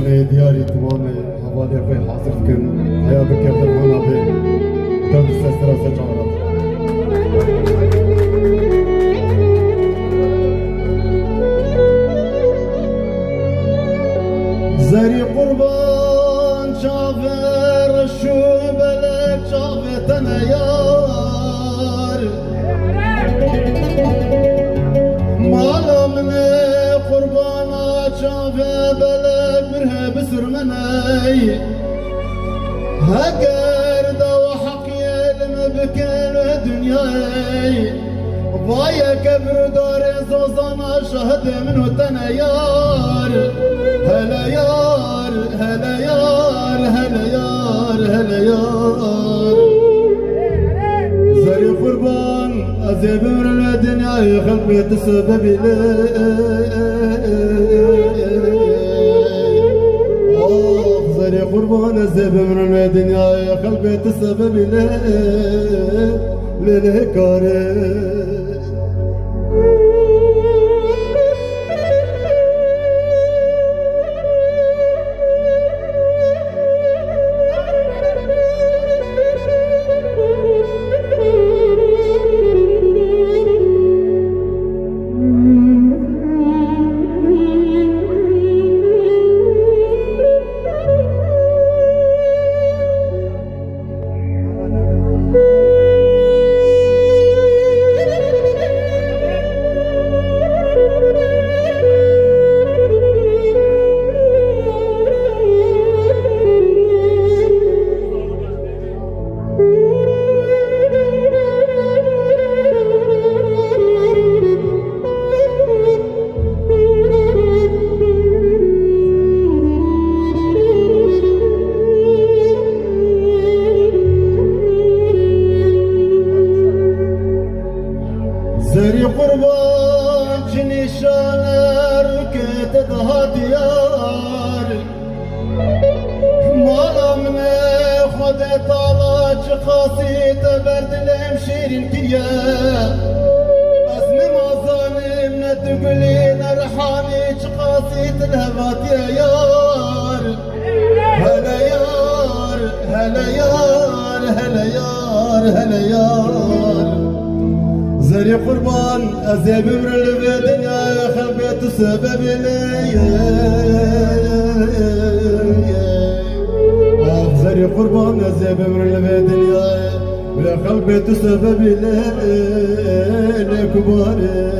نشانه دیاری تمام حوالی خوی حاصل کن حیا بکردن هانا به دو سسترا سجارات زری قربان شافر شو بلک شافتن یار مالا من قربانا شافر بلک بره بسر مني هكر دو حقي المبكن دنياي ضايا كبر دار زوزانا شهد منو تنيار هلا يار هلا يار هلا يار هلا يار زري قربان أزيب من الدنيا خلبي تسبب لي زري قربان أزيب من الدنيا خلبي تسبب لي للهكاري زري قربان جنيشان ركت دها ديار مالا من خد طالج قاسيت برد الامشيرين كيا أزن مازاني من تقولين رحاني قاسيت الهبات يا يار هلا يار هلا يار هلا يار هلا يار زري قربان أزيب من الدنيا خلبيت السبب لي زري قربان أزيب من الدنيا خلبيت السبب لي لكباري